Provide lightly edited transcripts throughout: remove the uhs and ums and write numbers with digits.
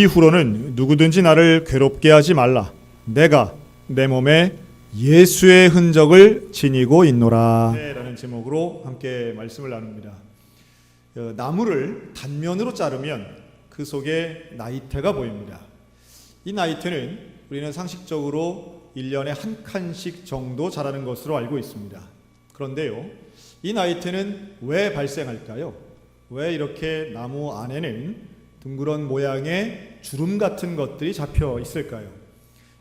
이후로는 누구든지 나를 괴롭게 하지 말라. 내가 내 몸에 예수의 흔적을 지니고 있노라. 라는 제목으로 함께 말씀을 나눕니다. 나무를 단면으로 자르면 그 속에 나이테가 보입니다. 이 나이테는 우리는 상식적으로 1년에 한 칸씩 정도 자라는 것으로 알고 있습니다. 그런데요, 이 나이테는 왜 발생할까요? 왜 이렇게 나무 안에는 둥그런 모양의 주름 같은 것들이 잡혀 있을까요?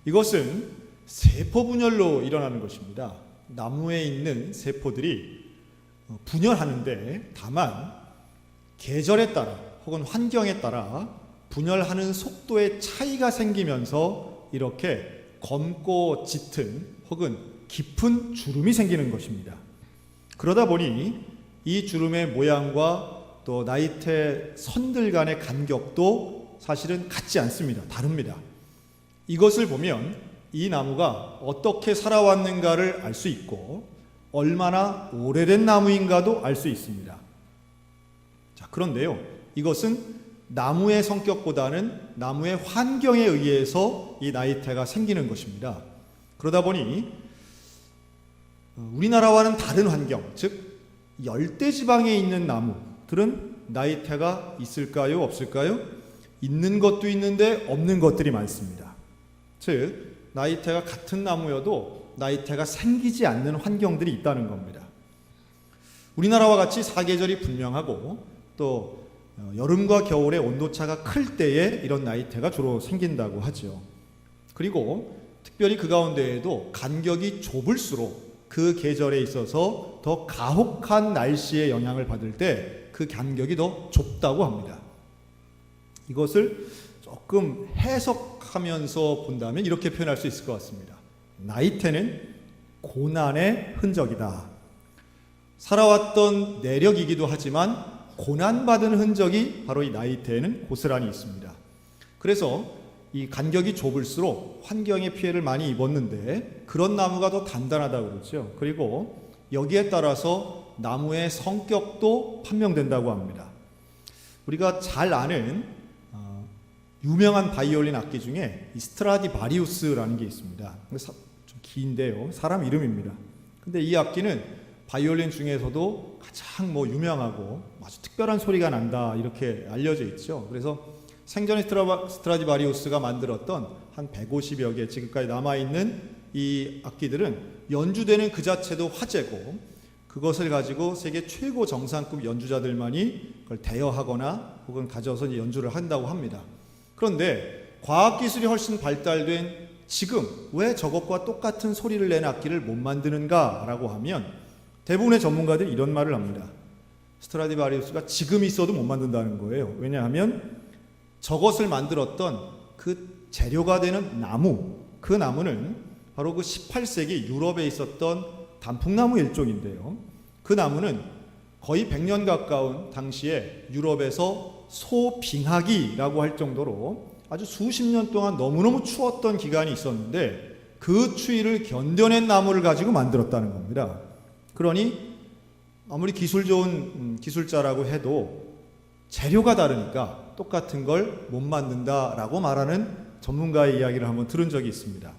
이것은 세포 분열로 일어나는 것입니다. 나무에 있는 세포들이 분열하는데 다만 계절에 따라 혹은 환경에 따라 분열하는 속도의 차이가 생기면서 이렇게 검고 짙은 혹은 깊은 주름이 생기는 것입니다. 그러다 보니 이 주름의 모양과 또 나이테 선들 간의 간격도 사실은 같지 않습니다. 다릅니다. 이것을 보면 이 나무가 어떻게 살아왔는가를 알 수 있고 얼마나 오래된 나무인가도 알 수 있습니다. 자, 그런데요, 이것은 나무의 성격보다는 나무의 환경에 의해서 이 나이테가 생기는 것입니다. 그러다 보니 우리나라와는 다른 환경, 즉 열대지방에 있는 나무들은 나이테가 있을까요? 없을까요? 있는 것도 있는데 없는 것들이 많습니다. 즉 나이테가 같은 나무여도 나이테가 생기지 않는 환경들이 있다는 겁니다. 우리나라와 같이 사계절이 분명하고 또 여름과 겨울의 온도차가 클 때에 이런 나이테가 주로 생긴다고 하죠. 그리고 특별히 그 가운데에도 간격이 좁을수록 그 계절에 있어서 더 가혹한 날씨의 영향을 받을 때 그 간격이 더 좁다고 합니다. 이것을 조금 해석하면서 본다면 이렇게 표현할 수 있을 것 같습니다. 나이테는 고난의 흔적이다. 살아왔던 내력이기도 하지만 고난받은 흔적이 바로 이 나이테에는 고스란히 있습니다. 그래서 이 간격이 좁을수록 환경의 피해를 많이 입었는데 그런 나무가 더 단단하다고 그러죠. 그리고 여기에 따라서 나무의 성격도 판명된다고 합니다. 우리가 잘 아는 유명한 바이올린 악기 중에 이 스트라디바리우스라는 게 있습니다. 좀 긴데요, 사람 이름입니다. 근데 이 악기는 바이올린 중에서도 가장 유명하고 아주 특별한 소리가 난다 이렇게 알려져 있죠. 그래서 생전에 스트라디바리우스가 만들었던 한 150여 개 지금까지 남아있는 이 악기들은 연주되는 그 자체도 화제고 그것을 가지고 세계 최고 정상급 연주자들만이 그걸 대여하거나 혹은 가져서 연주를 한다고 합니다. 그런데 과학기술이 훨씬 발달된 지금 왜 저것과 똑같은 소리를 내는 악기를 못 만드는가 라고 하면 대부분의 전문가들이 이런 말을 합니다. 스트라디바리우스가 지금 있어도 못 만든다는 거예요. 왜냐하면 저것을 만들었던 그 재료가 되는 나무, 그 나무는 바로 그 18세기 유럽에 있었던 단풍나무 일종인데요. 그 나무는 거의 100년 가까운 당시에 유럽에서 소빙하기라고 할 정도로 아주 수십 년 동안 너무너무 추웠던 기간이 있었는데 그 추위를 견뎌낸 나무를 가지고 만들었다는 겁니다. 그러니 아무리 기술 좋은 기술자라고 해도 재료가 다르니까 똑같은 걸 못 만든다라고 말하는 전문가의 이야기를 한번 들은 적이 있습니다.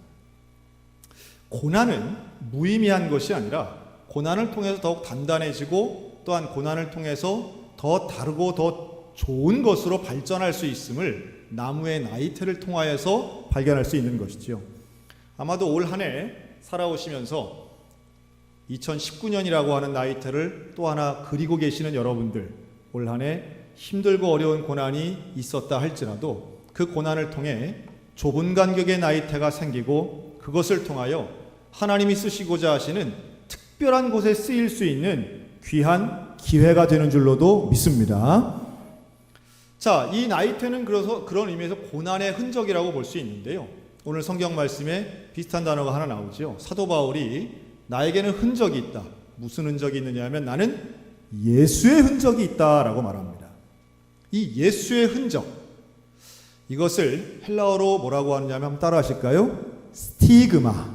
고난은 무의미한 것이 아니라 고난을 통해서 더욱 단단해지고 또한 고난을 통해서 더 다르고 더 좋은 것으로 발전할 수 있음을 나무의 나이테를 통하여서 발견할 수 있는 것이죠. 아마도 올 한 해 살아오시면서 2019년이라고 하는 나이테를 또 하나 그리고 계시는 여러분들, 올 한 해 힘들고 어려운 고난이 있었다 할지라도 그 고난을 통해 좁은 간격의 나이테가 생기고 그것을 통하여 하나님이 쓰시고자 하시는 특별한 곳에 쓰일 수 있는 귀한 기회가 되는 줄로도 믿습니다. 자, 이 나이테는 그래서 그런 의미에서 고난의 흔적이라고 볼 수 있는데요. 오늘 성경 말씀에 비슷한 단어가 하나 나오죠. 사도 바울이 나에게는 흔적이 있다. 무슨 흔적이 있느냐 하면 나는 예수의 흔적이 있다라고 말합니다. 이 예수의 흔적, 이것을 헬라어로 뭐라고 하느냐면 한번 따라 하실까요? 스티그마.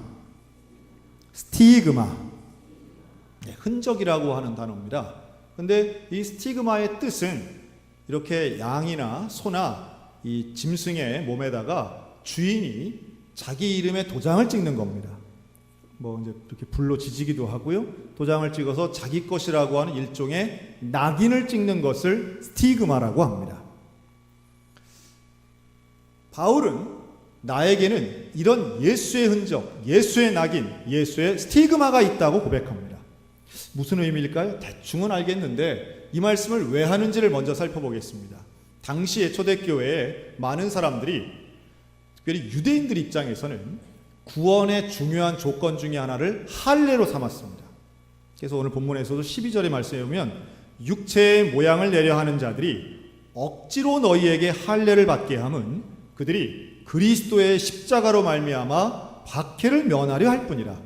네, 흔적이라고 하는 단어입니다. 근데 이 스티그마의 뜻은 이렇게 양이나 소나 이 짐승의 몸에다가 주인이 자기 이름의 도장을 찍는 겁니다. 뭐 이제 이렇게 불로 지지기도 하고요. 도장을 찍어서 자기 것이라고 하는 일종의 낙인을 찍는 것을 스티그마라고 합니다. 바울은 나에게는 이런 예수의 흔적, 예수의 낙인, 예수의 스티그마가 있다고 고백합니다. 무슨 의미일까요? 대충은 알겠는데 이 말씀을 왜 하는지를 먼저 살펴보겠습니다. 당시의 초대교회에 많은 사람들이, 특별히 유대인들 입장에서는 구원의 중요한 조건 중에 하나를 할례로 삼았습니다. 그래서 오늘 본문에서도 12절의 말씀에 보면 육체의 모양을 내려 하는 자들이 억지로 너희에게 할례를 받게 함은 그들이 그리스도의 십자가로 말미암아 박해를 면하려 할 뿐이라.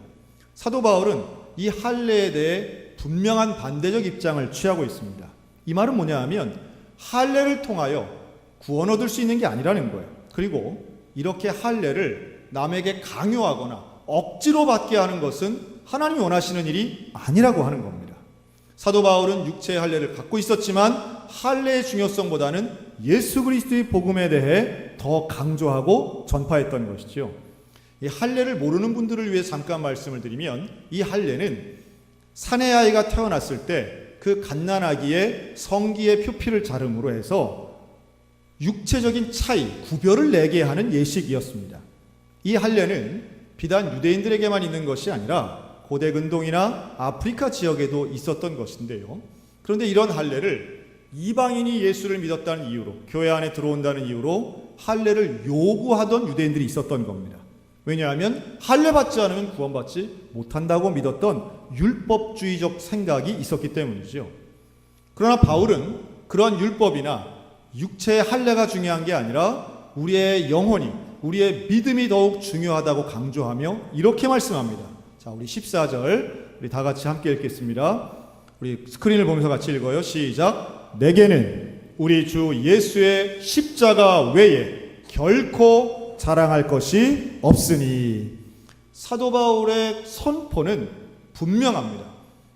사도 바울은 이 할례에 대해 분명한 반대적 입장을 취하고 있습니다. 이 말은 뭐냐 하면 할례를 통하여 구원 얻을 수 있는 게 아니라는 거예요. 그리고 이렇게 할례를 남에게 강요하거나 억지로 받게 하는 것은 하나님이 원하시는 일이 아니라고 하는 겁니다. 사도 바울은 육체의 할례를 갖고 있었지만 할례의 중요성보다는 예수 그리스도의 복음에 대해 더 강조하고 전파했던 것이죠. 이 할례를 모르는 분들을 위해 잠깐 말씀을 드리면, 이 할례는 사내 아이가 태어났을 때 그 갓난아기의 성기의 표피를 자름으로 해서 육체적인 차이, 구별을 내게 하는 예식이었습니다. 이 할례는 비단 유대인들에게만 있는 것이 아니라 고대 근동이나 아프리카 지역에도 있었던 것인데요. 그런데 이런 할례를 이방인이 예수를 믿었다는 이유로, 교회 안에 들어온다는 이유로 할례를 요구하던 유대인들이 있었던 겁니다. 왜냐하면 할례 받지 않으면 구원받지 못한다고 믿었던 율법주의적 생각이 있었기 때문이죠. 그러나 바울은 그런 율법이나 육체의 할례가 중요한 게 아니라 우리의 영혼이, 우리의 믿음이 더욱 중요하다고 강조하며 이렇게 말씀합니다. 자, 우리 14절 우리 다 같이 함께 읽겠습니다. 우리 스크린을 보면서 같이 읽어요. 시작. 내게는 우리 주 예수의 십자가 외에 결코 자랑할 것이 없으니. 사도 바울의 선포는 분명합니다.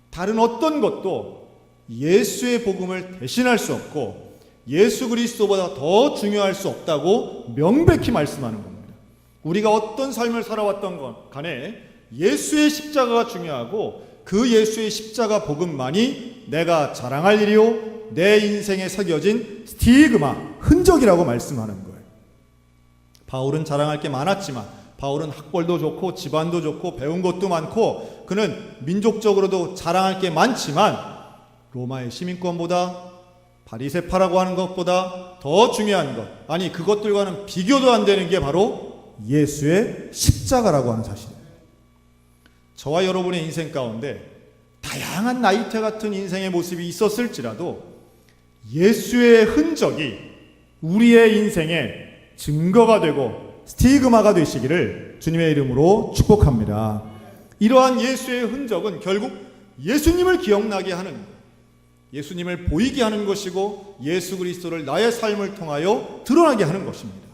다른 어떤 것도 예수의 복음을 대신할 수 없고 예수 그리스도보다 더 중요할 수 없다고 명백히 말씀하는 겁니다. 우리가 어떤 삶을 살아왔던 것 간에 예수의 십자가가 중요하고 그 예수의 십자가 복음만이 내가 자랑할 일이요 내 인생에 새겨진 스티그마, 흔적이라고 말씀하는 거예요. 바울은 자랑할 게 많았지만, 바울은 학벌도 좋고 집안도 좋고 배운 것도 많고 그는 민족적으로도 자랑할 게 많지만 로마의 시민권보다 바리새파라고 하는 것보다 더 중요한 것, 아니 그것들과는 비교도 안 되는 게 바로 예수의 십자가라고 하는 사실이에요. 저와 여러분의 인생 가운데 다양한 나이테 같은 인생의 모습이 있었을지라도 예수의 흔적이 우리의 인생에 증거가 되고 스티그마가 되시기를 주님의 이름으로 축복합니다. 이러한 예수의 흔적은 결국 예수님을 기억나게 하는, 예수님을 보이게 하는 것이고 예수 그리스도를 나의 삶을 통하여 드러나게 하는 것입니다.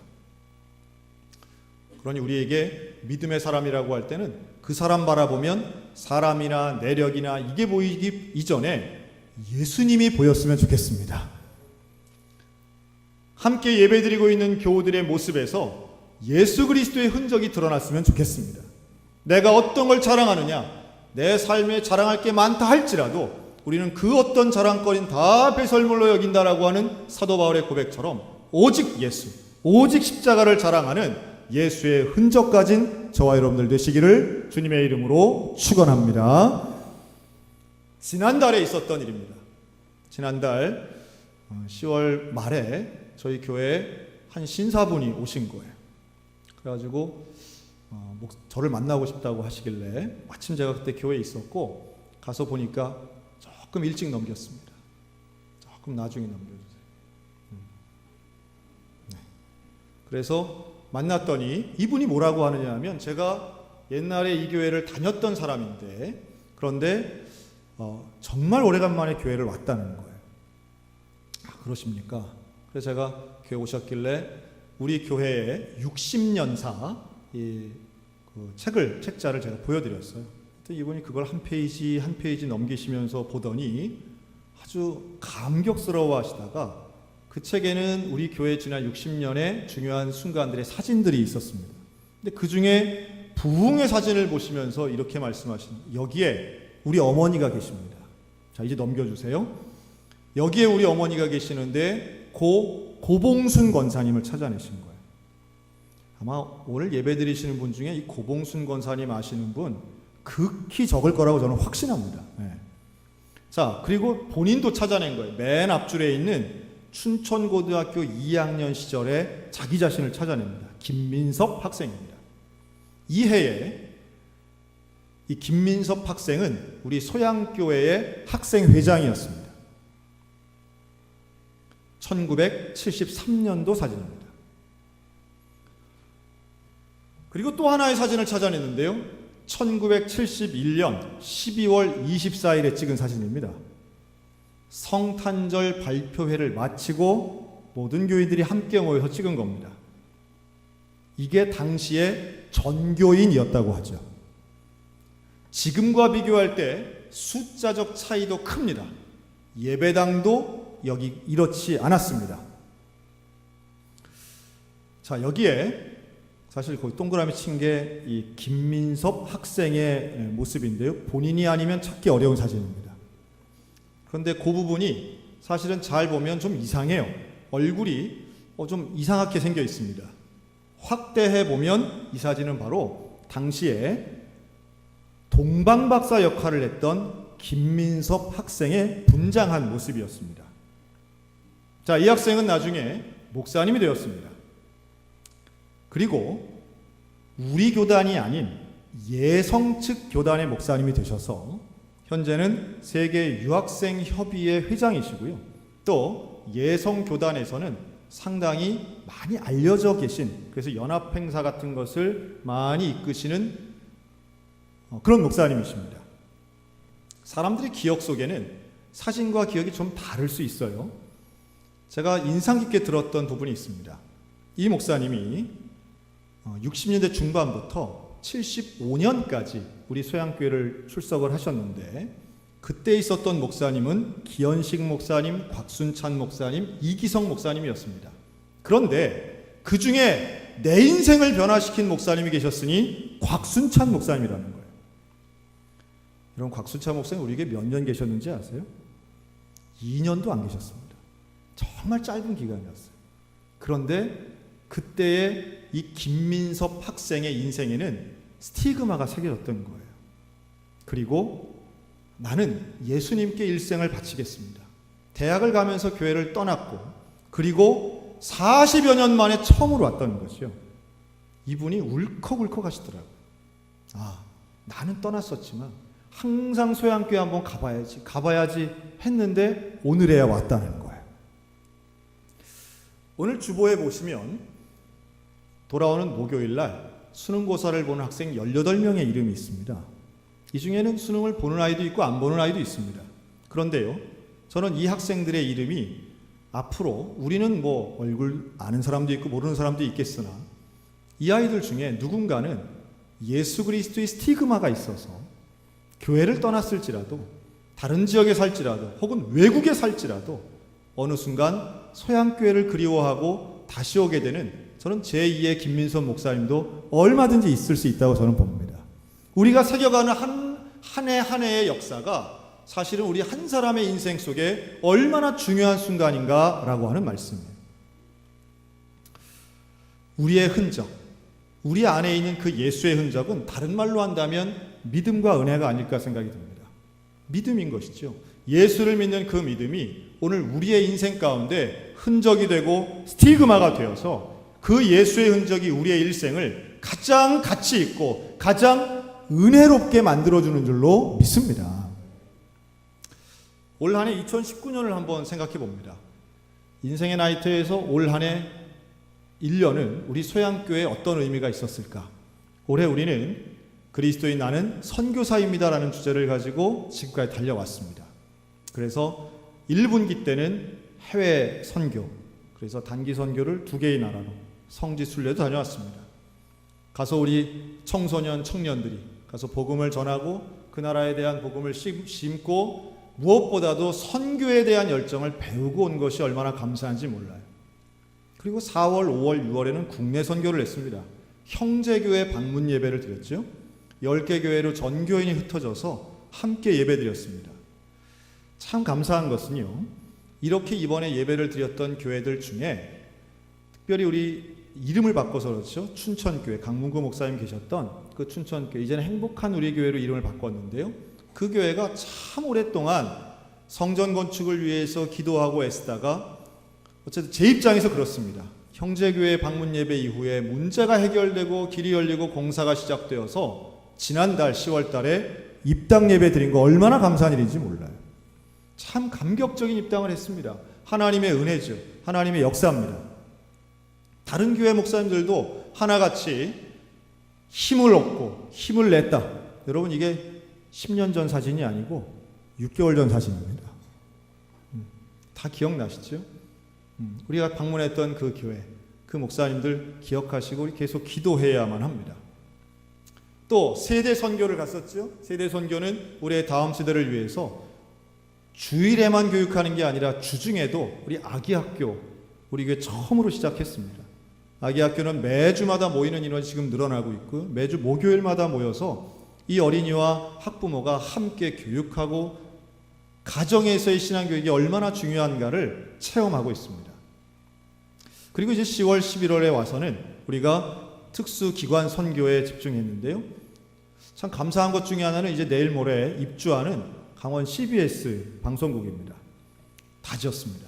그러니 우리에게 믿음의 사람이라고 할 때는 그 사람 바라보면 사람이나 내력이나 이게 보이기 이전에 예수님이 보였으면 좋겠습니다. 함께 예배드리고 있는 교우들의 모습에서 예수 그리스도의 흔적이 드러났으면 좋겠습니다. 내가 어떤 걸 자랑하느냐, 내 삶에 자랑할 게 많다 할지라도 우리는 그 어떤 자랑거리는 다 배설물로 여긴다라고 하는 사도 바울의 고백처럼 오직 예수, 오직 십자가를 자랑하는 예수의 흔적 가진 저와 여러분들 되시기를 주님의 이름으로 축원합니다. 지난달에 있었던 일입니다. 지난달 10월 말에 저희 교회에 한 신사분이 오신 거예요. 그래가지고 저를 만나고 싶다고 하시길래 마침 제가 그때 교회에 있었고 가서 보니까 조금 일찍 넘겼습니다. 조금 나중에 넘겨주세요. 네. 그래서 만났더니 이분이 뭐라고 하느냐 하면 제가 옛날에 이 교회를 다녔던 사람인데 그런데 정말 오래간만에 교회를 왔다는 거예요. 그러십니까? 그래서 제가 교회 오셨길래 우리 교회의 60년사 그 책자를 제가 보여드렸어요. 이분이 그걸 한 페이지 넘기시면서 보더니 아주 감격스러워 하시다가 그 책에는 우리 교회 지난 60년의 중요한 순간들의 사진들이 있었습니다. 근데 그 중에 부흥의 사진을 보시면서 이렇게 말씀하시는, 여기에 우리 어머니가 계십니다. 자, 이제 넘겨주세요. 여기에 우리 어머니가 계시는데 고봉순 권사님을 찾아내신 거예요. 아마 오늘 예배 드리시는 분 중에 이 고봉순 권사님 아시는 분 극히 적을 거라고 저는 확신합니다. 네. 자, 그리고 본인도 찾아낸 거예요. 맨 앞줄에 있는 춘천고등학교 2학년 시절에 자기 자신을 찾아냅니다. 김민섭 학생입니다. 이 해에 이 김민섭 학생은 우리 소양교회의 학생회장이었습니다. 1973년도 사진입니다. 그리고 또 하나의 사진을 찾아냈는데요. 1971년 12월 24일에 찍은 사진입니다. 성탄절 발표회를 마치고 모든 교인들이 함께 모여서 찍은 겁니다. 이게 당시에 전교인이었다고 하죠. 지금과 비교할 때 숫자적 차이도 큽니다. 예배당도 여기 이렇지 않았습니다. 자, 여기에 사실 거기 동그라미 친 게 이 김민섭 학생의 모습인데요. 본인이 아니면 찾기 어려운 사진입니다. 그런데 그 부분이 사실은 잘 보면 좀 이상해요. 얼굴이 좀 이상하게 생겨 있습니다. 확대해 보면 이 사진은 바로 당시에 동방박사 역할을 했던 김민섭 학생의 분장한 모습이었습니다. 자, 이 학생은 나중에 목사님이 되었습니다. 그리고 우리 교단이 아닌 예성 측 교단의 목사님이 되셔서 현재는 세계 유학생 협의회 회장이시고요. 또 예성 교단에서는 상당히 많이 알려져 계신, 그래서 연합 행사 같은 것을 많이 이끄시는 그런 목사님이십니다. 사람들의 기억 속에는 사진과 기억이 좀 다를 수 있어요. 제가 인상 깊게 들었던 부분이 있습니다. 이 목사님이 60년대 중반부터 75년까지 우리 소양교회를 출석을 하셨는데, 그때 있었던 목사님은 기현식 목사님, 곽순찬 목사님, 이기성 목사님이었습니다. 그런데 그 중에 내 인생을 변화시킨 목사님이 계셨으니 곽순찬 목사님이라는 거예요. 여러분, 곽순찬 목사님 우리에게 몇 년 계셨는지 아세요? 2년도 안 계셨습니다. 정말 짧은 기간이었어요. 그런데 그때의 이 김민섭 학생의 인생에는 스티그마가 새겨졌던 거예요. 그리고 나는 예수님께 일생을 바치겠습니다. 대학을 가면서 교회를 떠났고, 그리고 40여 년 만에 처음으로 왔던 거죠. 이분이 울컥울컥 하시더라고요. 아, 나는 떠났었지만 항상 소양교회 한번 가봐야지 했는데 오늘에야 왔다는 거예요. 오늘 주보에 보시면 돌아오는 목요일날 수능고사를 보는 학생 18명의 이름이 있습니다. 이 중에는 수능을 보는 아이도 있고 안 보는 아이도 있습니다. 그런데요, 저는 이 학생들의 이름이 앞으로, 우리는 뭐 얼굴 아는 사람도 있고 모르는 사람도 있겠으나 이 아이들 중에 누군가는 예수 그리스도의 스티그마가 있어서 교회를 떠났을지라도, 다른 지역에 살지라도, 혹은 외국에 살지라도 어느 순간 소양교회를 그리워하고 다시 오게 되는, 저는 제2의 김민섭 목사님도 얼마든지 있을 수 있다고 저는 봅니다. 우리가 새겨가는 한 해 한 해의 역사가 사실은 우리 한 사람의 인생 속에 얼마나 중요한 순간인가라고 하는 말씀이에요. 우리의 흔적, 우리 안에 있는 그 예수의 흔적은 다른 말로 한다면 믿음과 은혜가 아닐까 생각이 듭니다. 믿음인 것이죠. 예수를 믿는 그 믿음이 오늘 우리의 인생 가운데 흔적이 되고 스티그마가 되어서 그 예수의 흔적이 우리의 일생을 가장 가치 있고 가장 은혜롭게 만들어주는 줄로 믿습니다. 올 한 해 2019년을 한번 생각해 봅니다. 인생의 나이트에서 올 한 해 1년은 우리 소양교회에 어떤 의미가 있었을까? 올해 우리는 그리스도인 나는 선교사입니다라는 주제를 가지고 지금까지 달려왔습니다. 그래서 1분기 때는 해외 선교, 그래서 단기 선교를 2개의 나라로 성지 순례도 다녀왔습니다. 가서 우리 청소년, 청년들이 가서 복음을 전하고 그 나라에 대한 복음을 심고 무엇보다도 선교에 대한 열정을 배우고 온 것이 얼마나 감사한지 몰라요. 그리고 4월, 5월, 6월에는 국내 선교를 했습니다. 형제교회 방문 예배를 드렸죠. 10개 교회로 전교인이 흩어져서 함께 예배 드렸습니다. 참 감사한 것은요, 이렇게 이번에 예배를 드렸던 교회들 중에 특별히 우리 이름을 바꿔서 그렇죠. 춘천교회, 강문구 목사님 계셨던 그 춘천교회, 이제는 행복한 우리 교회로 이름을 바꿨는데요. 그 교회가 참 오랫동안 성전 건축을 위해서 기도하고 애쓰다가 어쨌든 제 입장에서 그렇습니다. 형제교회 방문 예배 이후에 문제가 해결되고 길이 열리고 공사가 시작되어서 지난달 10월 달에 입당 예배 드린 거 얼마나 감사한 일인지 몰라요. 참 감격적인 입당을 했습니다. 하나님의 은혜죠. 하나님의 역사입니다. 다른 교회 목사님들도 하나같이 힘을 얻고 힘을 냈다. 여러분, 이게 10년 전 사진이 아니고 6개월 전 사진입니다. 다 기억나시죠? 우리가 방문했던 그 교회, 그 목사님들 기억하시고 우리 계속 기도해야만 합니다. 또 세대 선교를 갔었죠. 세대 선교는 우리의 다음 세대를 위해서 주일에만 교육하는 게 아니라 주중에도 우리 아기 학교, 우리 교회 처음으로 시작했습니다. 아기 학교는 매주마다 모이는 인원이 지금 늘어나고 있고요. 매주 목요일마다 모여서 이 어린이와 학부모가 함께 교육하고 가정에서의 신앙교육이 얼마나 중요한가를 체험하고 있습니다. 그리고 이제 10월, 11월에 와서는 우리가 특수기관 선교에 집중했는데요. 참 감사한 것 중에 하나는 이제 내일 모레 입주하는 강원 CBS 방송국입니다. 다 지었습니다.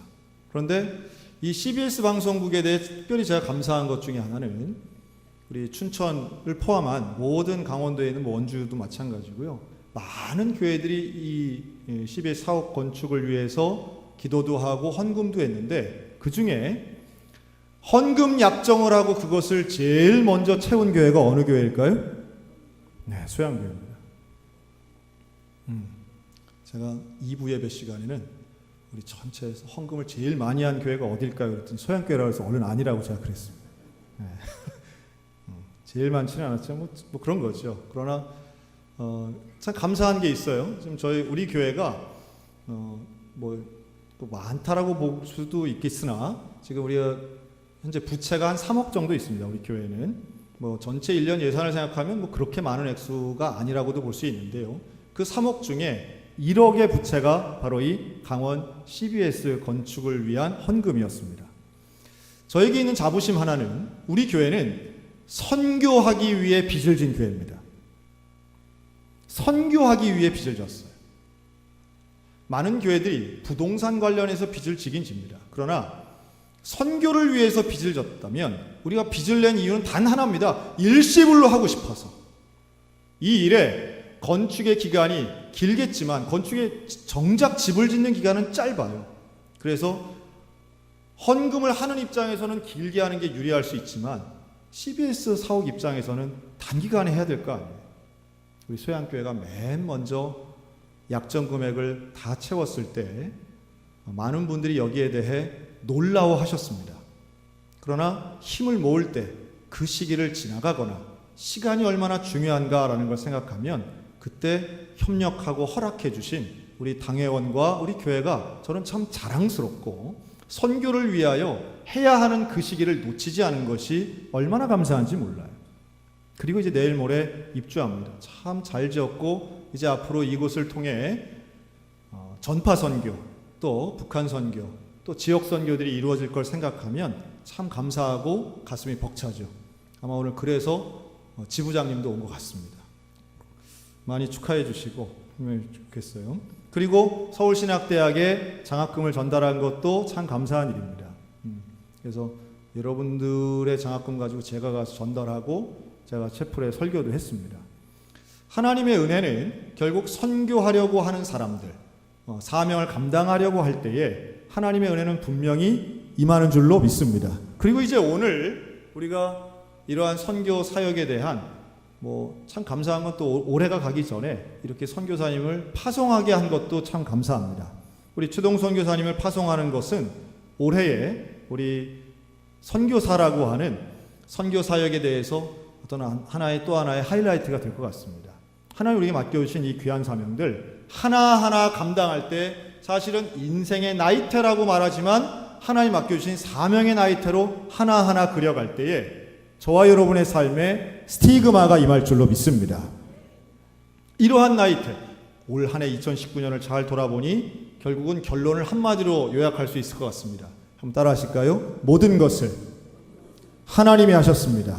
그런데 이 CBS 방송국에 대해 특별히 제가 감사한 것 중에 하나는 우리 춘천을 포함한 모든 강원도에 있는 원주도 마찬가지고요. 많은 교회들이 이 CBS 사업 건축을 위해서 기도도 하고 헌금도 했는데 그 중에 헌금 약정을 하고 그것을 제일 먼저 채운 교회가 어느 교회일까요? 네, 소양교회입니다. 제가 2부 예배 시간에는 우리 전체에서 헌금을 제일 많이 한 교회가 어딜까요? 그랬더니 소양교회라고 해서 얼른 아니라고 제가 그랬습니다. 네. 제일 많지는 않았죠. 뭐 그런 거죠. 그러나 참 감사한 게 있어요. 지금 우리 교회가 뭐 많다라고 볼 수도 있겠으나 지금 우리가 현재 부채가 한 3억 정도 있습니다. 우리 교회는 뭐 전체 1년 예산을 생각하면 뭐 그렇게 많은 액수가 아니라고도 볼 수 있는데요. 그 3억 중에 1억의 부채가 바로 이 강원 CBS 건축을 위한 헌금이었습니다. 저에게 있는 자부심 하나는 우리 교회는 선교하기 위해 빚을 진 교회입니다. 선교하기 위해 빚을 졌어요. 많은 교회들이 부동산 관련해서 빚을 지긴 집니다. 그러나 선교를 위해서 빚을 졌다면 우리가 빚을 낸 이유는 단 하나입니다. 일시불로 하고 싶어서. 이 일에 건축의 기간이 길겠지만 건축에 정작 집을 짓는 기간은 짧아요. 그래서 헌금을 하는 입장에서는 길게 하는 게 유리할 수 있지만 CBS 사옥 입장에서는 단기간에 해야 될 거 아니에요. 우리 소양교회가 맨 먼저 약정 금액을 다 채웠을 때 많은 분들이 여기에 대해 놀라워하셨습니다. 그러나 힘을 모을 때 그 시기를 지나가거나 시간이 얼마나 중요한가라는 걸 생각하면 그때 협력하고 허락해 주신 우리 당회원과 우리 교회가 저는 참 자랑스럽고 선교를 위하여 해야 하는 그 시기를 놓치지 않은 것이 얼마나 감사한지 몰라요. 그리고 이제 내일 모레 입주합니다. 참 잘 지었고 이제 앞으로 이곳을 통해 전파 선교, 또 북한 선교, 또 지역 선교들이 이루어질 걸 생각하면 참 감사하고 가슴이 벅차죠. 아마 오늘 그래서 지부장님도 온 것 같습니다. 많이 축하해 주시고 하면 좋겠어요. 그리고 서울신학대학에 장학금을 전달한 것도 참 감사한 일입니다. 그래서 여러분들의 장학금 가지고 제가 가서 전달하고 제가 채플에 설교도 했습니다. 하나님의 은혜는 결국 선교하려고 하는 사람들, 사명을 감당하려고 할 때에 하나님의 은혜는 분명히 임하는 줄로 믿습니다. 그리고 이제 오늘 우리가 이러한 선교 사역에 대한 참 감사한 건 또 올해가 가기 전에 이렇게 선교사님을 파송하게 한 것도 참 감사합니다. 우리 추동 선교사님을 파송하는 것은 올해에 우리 선교사라고 하는 선교 사역에 대해서 어떤 하나의 또 하나의 하이라이트가 될 것 같습니다. 하나님 우리에게 맡겨주신 이 귀한 사명들 하나하나 감당할 때 사실은 인생의 나이테라고 말하지만 하나님 맡겨주신 사명의 나이테로 하나하나 그려갈 때에 저와 여러분의 삶에 스티그마가 임할 줄로 믿습니다. 이러한 나이테, 올 한 해 2019년을 잘 돌아보니 결국은 결론을 한마디로 요약할 수 있을 것 같습니다. 한번 따라 하실까요? 모든 것을 하나님이 하셨습니다.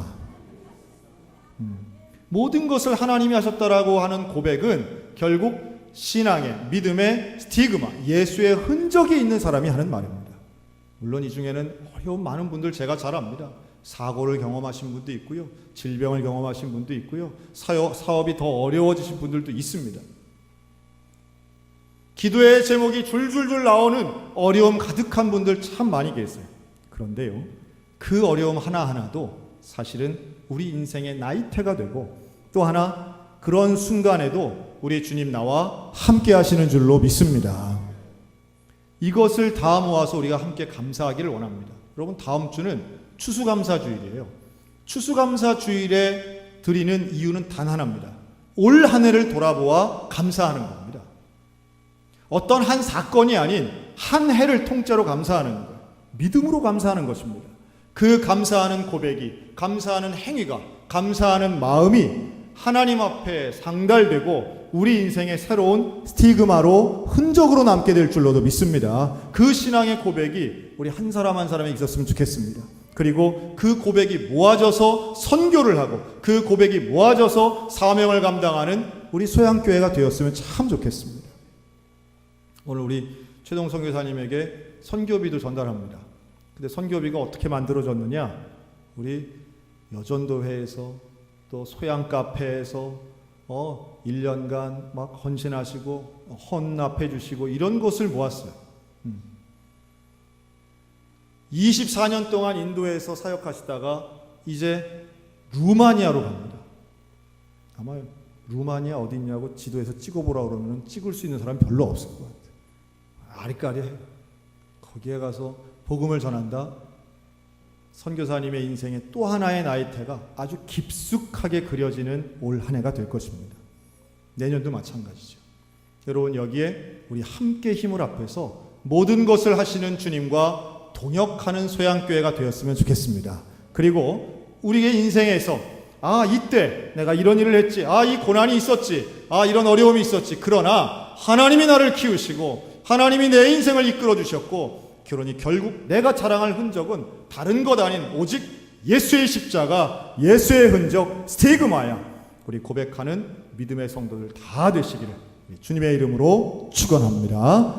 모든 것을 하나님이 하셨다라고 하는 고백은 결국 신앙의, 믿음의 스티그마, 예수의 흔적이 있는 사람이 하는 말입니다. 물론 이 중에는 어려운 많은 분들 제가 잘 압니다. 사고를 경험하신 분도 있고요, 질병을 경험하신 분도 있고요, 사업이 더 어려워지신 분들도 있습니다. 기도의 제목이 줄줄줄 나오는 어려움 가득한 분들 참 많이 계세요. 그런데요, 그 어려움 하나하나도 사실은 우리 인생의 나이테가 되고, 또 하나 그런 순간에도 우리 주님 나와 함께 하시는 줄로 믿습니다. 이것을 다 모아서 우리가 함께 감사하기를 원합니다. 여러분, 다음 주는 추수감사주일이에요. 추수감사주일에 드리는 이유는 단 하나입니다. 올 한 해를 돌아보아 감사하는 겁니다. 어떤 한 사건이 아닌 한 해를 통째로 감사하는 거예요. 믿음으로 감사하는 것입니다. 그 감사하는 고백이, 감사하는 행위가, 감사하는 마음이 하나님 앞에 상달되고 우리 인생의 새로운 스티그마로 흔적으로 남게 될 줄로도 믿습니다. 그 신앙의 고백이 우리 한 사람 한 사람에 있었으면 좋겠습니다. 그리고 그 고백이 모아져서 선교를 하고 그 고백이 모아져서 사명을 감당하는 우리 소양교회가 되었으면 참 좋겠습니다. 오늘 우리 최동 선교사님에게 선교비도 전달합니다. 근데 선교비가 어떻게 만들어졌느냐? 우리 여전도회에서 또 소양 카페에서 1년간 막 헌신하시고 헌납해 주시고 이런 것을 모았어요. 24년 동안 인도에서 사역하시다가 이제 루마니아로 갑니다. 아마 루마니아 어디 있냐고 지도에서 찍어보라 그러면 찍을 수 있는 사람이 별로 없을 것 같아요. 아리까리해요. 거기에 가서 복음을 전한다. 선교사님의 인생의 또 하나의 나이테가 아주 깊숙하게 그려지는 올 한 해가 될 것입니다. 내년도 마찬가지죠. 여러분, 여기에 우리 함께 힘을 합해서 모든 것을 하시는 주님과 동역하는 소양교회가 되었으면 좋겠습니다. 그리고 우리의 인생에서 이때 내가 이런 일을 했지, 이 고난이 있었지, 이런 어려움이 있었지, 그러나 하나님이 나를 키우시고 하나님이 내 인생을 이끌어 주셨고, 그러니 결국 내가 자랑할 흔적은 다른 것 아닌 오직 예수의 십자가, 예수의 흔적, 스티그마야. 우리 고백하는 믿음의 성도들 다 되시기를 주님의 이름으로 축원합니다.